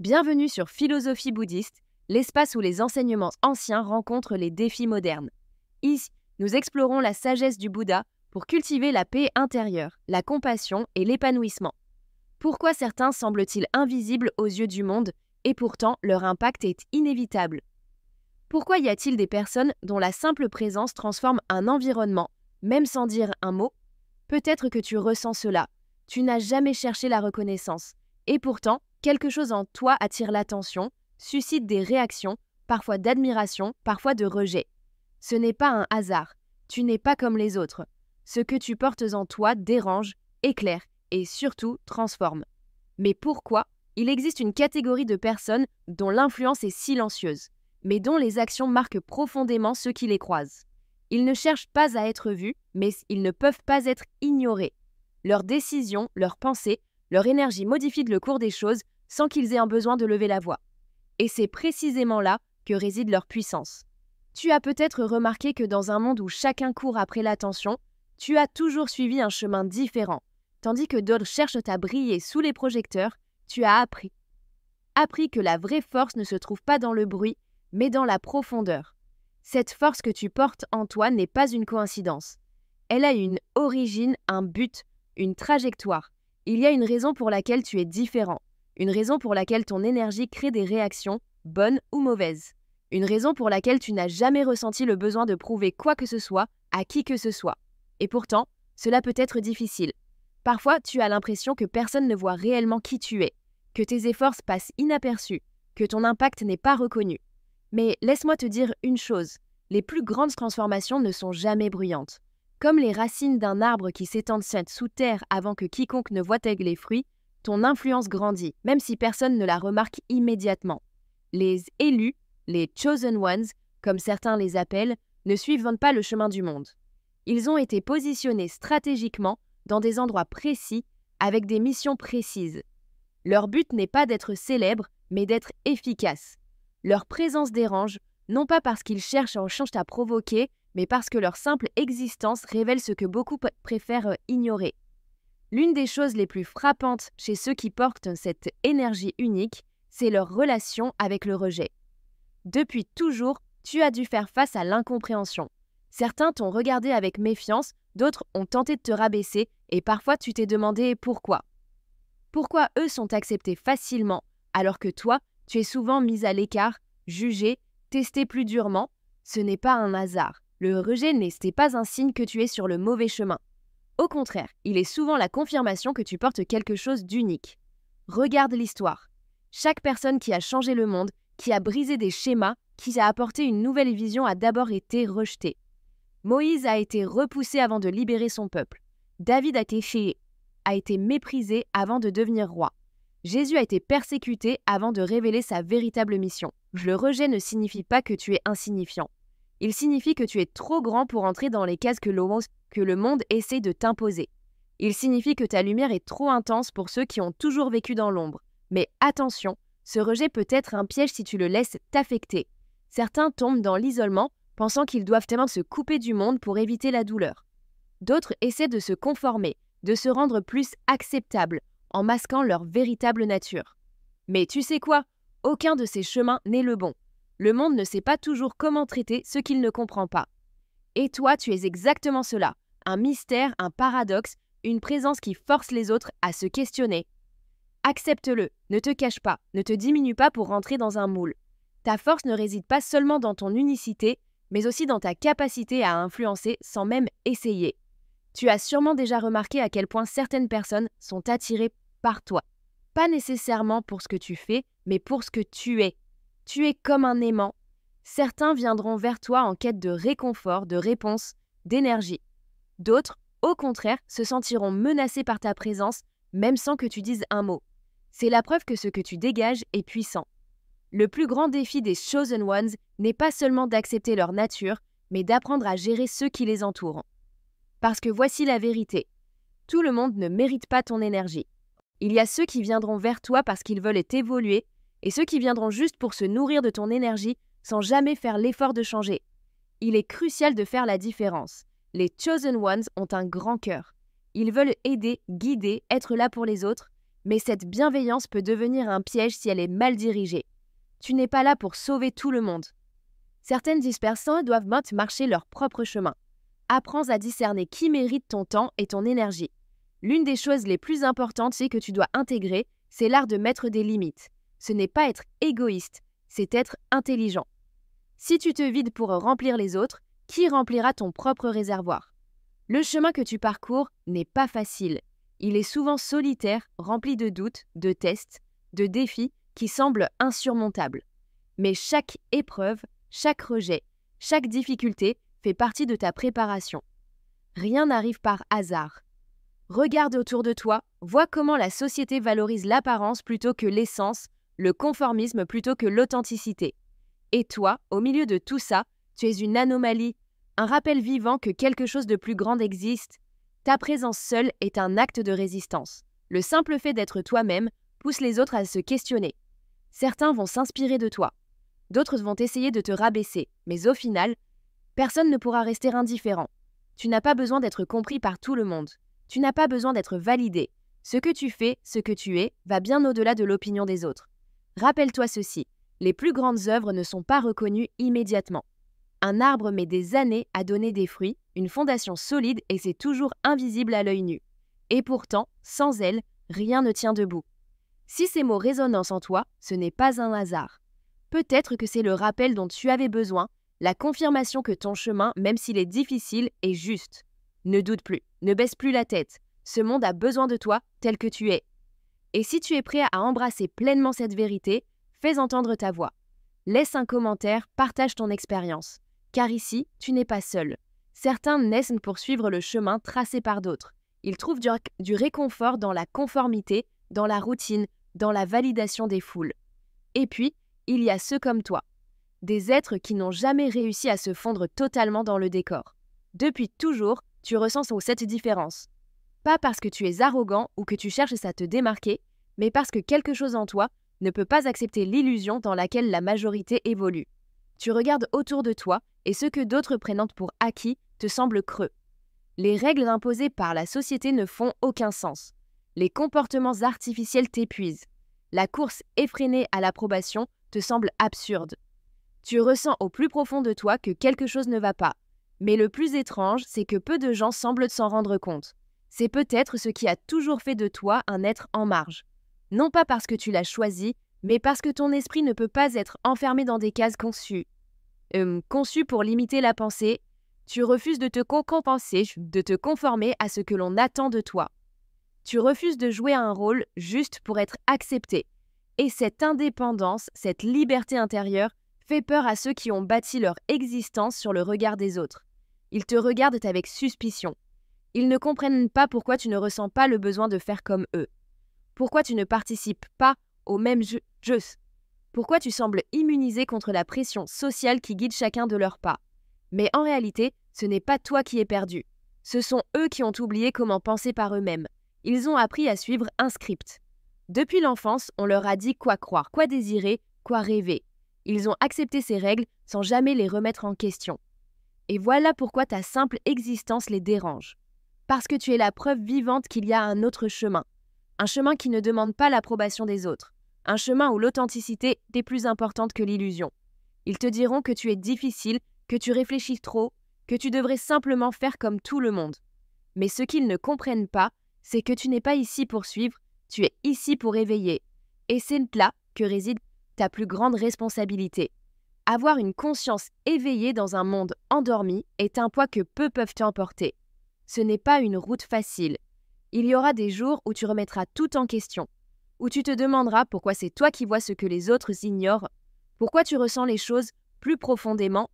Bienvenue sur Philosophie bouddhiste, l'espace où les enseignements anciens rencontrent les défis modernes. Ici, nous explorons la sagesse du Bouddha pour cultiver la paix intérieure, la compassion et l'épanouissement. Pourquoi certains semblent-ils invisibles aux yeux du monde et pourtant leur impact est inévitable? Pourquoi y a-t-il des personnes dont la simple présence transforme un environnement, même sans dire un mot? Peut-être que tu ressens cela, tu n'as jamais cherché la reconnaissance, et pourtant, quelque chose en toi attire l'attention, suscite des réactions, parfois d'admiration, parfois de rejet. Ce n'est pas un hasard, tu n'es pas comme les autres. Ce que tu portes en toi dérange, éclaire et surtout transforme. Mais pourquoi? Il existe une catégorie de personnes dont l'influence est silencieuse, mais dont les actions marquent profondément ceux qui les croisent. Ils ne cherchent pas à être vus, mais ils ne peuvent pas être ignorés. Leurs décisions, leurs pensées, leur énergie modifient le cours des choses sans qu'ils aient un besoin de lever la voix. Et c'est précisément là que réside leur puissance. Tu as peut-être remarqué que dans un monde où chacun court après l'attention, tu as toujours suivi un chemin différent. Tandis que d'autres cherchent à briller sous les projecteurs, tu as appris. Appris que la vraie force ne se trouve pas dans le bruit, mais dans la profondeur. Cette force que tu portes en toi n'est pas une coïncidence. Elle a une origine, un but, une trajectoire. Il y a une raison pour laquelle tu es différent. Une raison pour laquelle ton énergie crée des réactions, bonnes ou mauvaises. Une raison pour laquelle tu n'as jamais ressenti le besoin de prouver quoi que ce soit à qui que ce soit. Et pourtant, cela peut être difficile. Parfois, tu as l'impression que personne ne voit réellement qui tu es, que tes efforts passent inaperçus, que ton impact n'est pas reconnu. Mais laisse-moi te dire une chose, les plus grandes transformations ne sont jamais bruyantes. Comme les racines d'un arbre qui s'étendent sous terre avant que quiconque ne voie les fruits, ton influence grandit, même si personne ne la remarque immédiatement. Les élus, les chosen ones, comme certains les appellent, ne suivent pas le chemin du monde. Ils ont été positionnés stratégiquement dans des endroits précis, avec des missions précises. Leur but n'est pas d'être célèbres, mais d'être efficaces. Leur présence dérange, non pas parce qu'ils cherchent à provoquer, mais parce que leur simple existence révèle ce que beaucoup préfèrent ignorer. L'une des choses les plus frappantes chez ceux qui portent cette énergie unique, c'est leur relation avec le rejet. Depuis toujours, tu as dû faire face à l'incompréhension. Certains t'ont regardé avec méfiance, d'autres ont tenté de te rabaisser et parfois tu t'es demandé pourquoi. Pourquoi eux sont acceptés facilement alors que toi, tu es souvent mis à l'écart, jugé, testé plus durement? Ce n'est pas un hasard. Le rejet n'est pas un signe que tu es sur le mauvais chemin. Au contraire, il est souvent la confirmation que tu portes quelque chose d'unique. Regarde l'histoire. Chaque personne qui a changé le monde, qui a brisé des schémas, qui a apporté une nouvelle vision a d'abord été rejetée. Moïse a été repoussé avant de libérer son peuple. David a été méprisé avant de devenir roi. Jésus a été persécuté avant de révéler sa véritable mission. Le rejet ne signifie pas que tu es insignifiant. Il signifie que tu es trop grand pour entrer dans les cases que le monde essaie de t'imposer. Il signifie que ta lumière est trop intense pour ceux qui ont toujours vécu dans l'ombre. Mais attention, ce rejet peut être un piège si tu le laisses t'affecter. Certains tombent dans l'isolement, pensant qu'ils doivent tellement se couper du monde pour éviter la douleur. D'autres essaient de se conformer, de se rendre plus acceptables, en masquant leur véritable nature. Mais tu sais quoi? Aucun de ces chemins n'est le bon. Le monde ne sait pas toujours comment traiter ce qu'il ne comprend pas. Et toi, tu es exactement cela, un mystère, un paradoxe, une présence qui force les autres à se questionner. Accepte-le, ne te cache pas, ne te diminue pas pour rentrer dans un moule. Ta force ne réside pas seulement dans ton unicité, mais aussi dans ta capacité à influencer sans même essayer. Tu as sûrement déjà remarqué à quel point certaines personnes sont attirées par toi. Pas nécessairement pour ce que tu fais, mais pour ce que tu es. Tu es comme un aimant. Certains viendront vers toi en quête de réconfort, de réponse, d'énergie. D'autres, au contraire, se sentiront menacés par ta présence, même sans que tu dises un mot. C'est la preuve que ce que tu dégages est puissant. Le plus grand défi des Chosen Ones n'est pas seulement d'accepter leur nature, mais d'apprendre à gérer ceux qui les entourent. Parce que voici la vérité. Tout le monde ne mérite pas ton énergie. Il y a ceux qui viendront vers toi parce qu'ils veulent évoluer, et ceux qui viendront juste pour se nourrir de ton énergie sans jamais faire l'effort de changer. Il est crucial de faire la différence. Les Chosen Ones ont un grand cœur. Ils veulent aider, guider, être là pour les autres, Mais cette bienveillance peut devenir un piège si elle est mal dirigée. Tu n'es pas là pour sauver tout le monde. Certaines personnes doivent marcher leur propre chemin. Apprends à discerner qui mérite ton temps et ton énergie. L'une des choses les plus importantes que tu dois intégrer, c'est l'art de mettre des limites. Ce n'est pas être égoïste, c'est être intelligent. Si tu te vides pour remplir les autres, qui remplira ton propre réservoir? Le chemin que tu parcours n'est pas facile. Il est souvent solitaire, rempli de doutes, de tests, de défis qui semblent insurmontables. Mais chaque épreuve, chaque rejet, chaque difficulté fait partie de ta préparation. Rien n'arrive par hasard. Regarde autour de toi, vois comment la société valorise l'apparence plutôt que l'essence, le conformisme plutôt que l'authenticité. Et toi, au milieu de tout ça, tu es une anomalie, un rappel vivant que quelque chose de plus grand existe. Ta présence seule est un acte de résistance. Le simple fait d'être toi-même pousse les autres à se questionner. Certains vont s'inspirer de toi. D'autres vont essayer de te rabaisser. Mais au final, personne ne pourra rester indifférent. Tu n'as pas besoin d'être compris par tout le monde. Tu n'as pas besoin d'être validé. Ce que tu fais, ce que tu es, va bien au-delà de l'opinion des autres. Rappelle-toi ceci, les plus grandes œuvres ne sont pas reconnues immédiatement. Un arbre met des années à donner des fruits, une fondation solide et c'est toujours invisible à l'œil nu. Et pourtant, sans elle, rien ne tient debout. Si ces mots résonnent en toi, ce n'est pas un hasard. Peut-être que c'est le rappel dont tu avais besoin, la confirmation que ton chemin, même s'il est difficile, est juste. Ne doute plus, ne baisse plus la tête. Ce monde a besoin de toi tel que tu es. Et si tu es prêt à embrasser pleinement cette vérité, fais entendre ta voix. Laisse un commentaire, partage ton expérience. Car ici, tu n'es pas seul. Certains naissent pour suivre le chemin tracé par d'autres. Ils trouvent du réconfort dans la conformité, dans la routine, dans la validation des foules. Et puis, il y a ceux comme toi. Des êtres qui n'ont jamais réussi à se fondre totalement dans le décor. Depuis toujours, tu ressens cette différence. Pas parce que tu es arrogant ou que tu cherches à te démarquer, mais parce que quelque chose en toi ne peut pas accepter l'illusion dans laquelle la majorité évolue. Tu regardes autour de toi et ce que d'autres prennent pour acquis te semble creux. Les règles imposées par la société ne font aucun sens. Les comportements artificiels t'épuisent. La course effrénée à l'approbation te semble absurde. Tu ressens au plus profond de toi que quelque chose ne va pas. Mais le plus étrange, c'est que peu de gens semblent s'en rendre compte. C'est peut-être ce qui a toujours fait de toi un être en marge. Non pas parce que tu l'as choisi, mais parce que ton esprit ne peut pas être enfermé dans des cases conçues pour limiter la pensée. Tu refuses de te compenser, de te conformer à ce que l'on attend de toi. Tu refuses de jouer un rôle juste pour être accepté. Et cette indépendance, cette liberté intérieure, fait peur à ceux qui ont bâti leur existence sur le regard des autres. Ils te regardent avec suspicion. Ils ne comprennent pas pourquoi tu ne ressens pas le besoin de faire comme eux. Pourquoi tu ne participes pas au même jeu. Pourquoi tu sembles immunisé contre la pression sociale qui guide chacun de leurs pas. Mais en réalité, ce n'est pas toi qui es perdu. Ce sont eux qui ont oublié comment penser par eux-mêmes. Ils ont appris à suivre un script. Depuis l'enfance, on leur a dit quoi croire, quoi désirer, quoi rêver. Ils ont accepté ces règles sans jamais les remettre en question. Et voilà pourquoi ta simple existence les dérange. Parce que tu es la preuve vivante qu'il y a un autre chemin. Un chemin qui ne demande pas l'approbation des autres. Un chemin où l'authenticité est plus importante que l'illusion. Ils te diront que tu es difficile, que tu réfléchis trop, que tu devrais simplement faire comme tout le monde. Mais ce qu'ils ne comprennent pas, c'est que tu n'es pas ici pour suivre, tu es ici pour éveiller. Et c'est là que réside ta plus grande responsabilité. Avoir une conscience éveillée dans un monde endormi est un poids que peu peuvent t'emporter. Ce n'est pas une route facile. Il y aura des jours où tu remettras tout en question, où tu te demanderas pourquoi c'est toi qui vois ce que les autres ignorent, pourquoi tu ressens les choses plus profondément,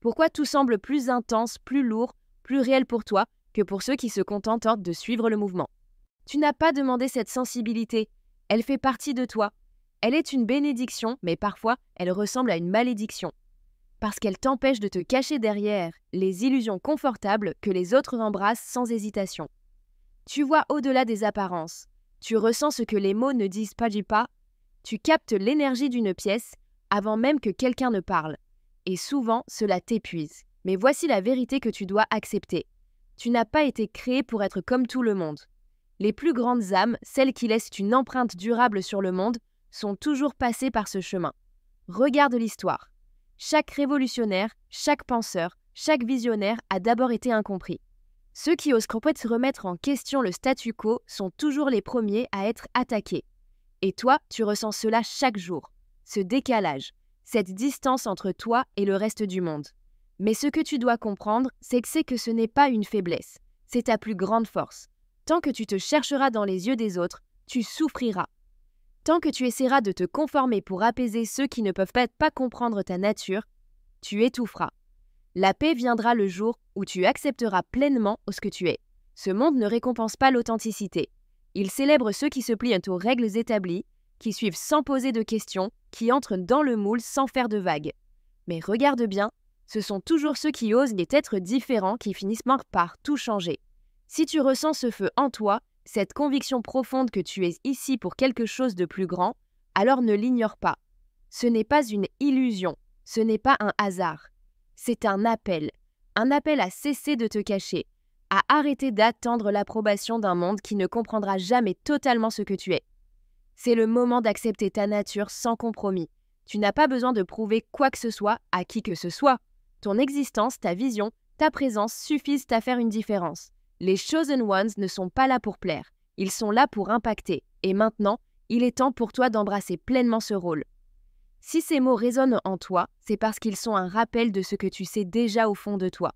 pourquoi tout semble plus intense, plus lourd, plus réel pour toi que pour ceux qui se contentent de suivre le mouvement. Tu n'as pas demandé cette sensibilité, elle fait partie de toi. Elle est une bénédiction, mais parfois elle ressemble à une malédiction. Parce qu'elle t'empêche de te cacher derrière les illusions confortables que les autres embrassent sans hésitation. Tu vois au-delà des apparences. Tu ressens ce que les mots ne disent pas du pas. Tu captes l'énergie d'une pièce avant même que quelqu'un ne parle. Et souvent, cela t'épuise. Mais voici la vérité que tu dois accepter. Tu n'as pas été créé pour être comme tout le monde. Les plus grandes âmes, celles qui laissent une empreinte durable sur le monde, sont toujours passées par ce chemin. Regarde l'histoire. Chaque révolutionnaire, chaque penseur, chaque visionnaire a d'abord été incompris. Ceux qui osent remettre en question le statu quo sont toujours les premiers à être attaqués. Et toi, tu ressens cela chaque jour. Ce décalage, cette distance entre toi et le reste du monde. Mais ce que tu dois comprendre, c'est que ce n'est pas une faiblesse. C'est ta plus grande force. Tant que tu te chercheras dans les yeux des autres, tu souffriras. Tant que tu essaieras de te conformer pour apaiser ceux qui ne peuvent pas comprendre ta nature, tu étoufferas. La paix viendra le jour où tu accepteras pleinement ce que tu es. Ce monde ne récompense pas l'authenticité. Il célèbre ceux qui se plient aux règles établies, qui suivent sans poser de questions, qui entrent dans le moule sans faire de vagues. Mais regarde bien, ce sont toujours ceux qui osent être différents qui finissent par tout changer. Si tu ressens ce feu en toi, cette conviction profonde que tu es ici pour quelque chose de plus grand, alors ne l'ignore pas. Ce n'est pas une illusion, ce n'est pas un hasard. C'est un appel à cesser de te cacher, à arrêter d'attendre l'approbation d'un monde qui ne comprendra jamais totalement ce que tu es. C'est le moment d'accepter ta nature sans compromis. Tu n'as pas besoin de prouver quoi que ce soit à qui que ce soit. Ton existence, ta vision, ta présence suffisent à faire une différence. Les Chosen Ones ne sont pas là pour plaire, ils sont là pour impacter. Et maintenant, il est temps pour toi d'embrasser pleinement ce rôle. Si ces mots résonnent en toi, c'est parce qu'ils sont un rappel de ce que tu sais déjà au fond de toi.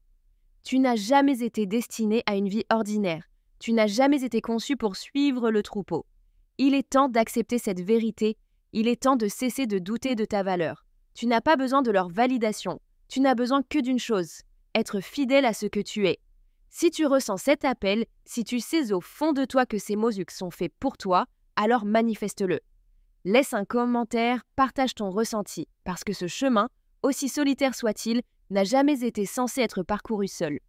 Tu n'as jamais été destiné à une vie ordinaire. Tu n'as jamais été conçu pour suivre le troupeau. Il est temps d'accepter cette vérité. Il est temps de cesser de douter de ta valeur. Tu n'as pas besoin de leur validation. Tu n'as besoin que d'une chose, être fidèle à ce que tu es. Si tu ressens cet appel, si tu sais au fond de toi que ces mots sont faits pour toi, alors manifeste-le. Laisse un commentaire, partage ton ressenti, parce que ce chemin, aussi solitaire soit-il, n'a jamais été censé être parcouru seul.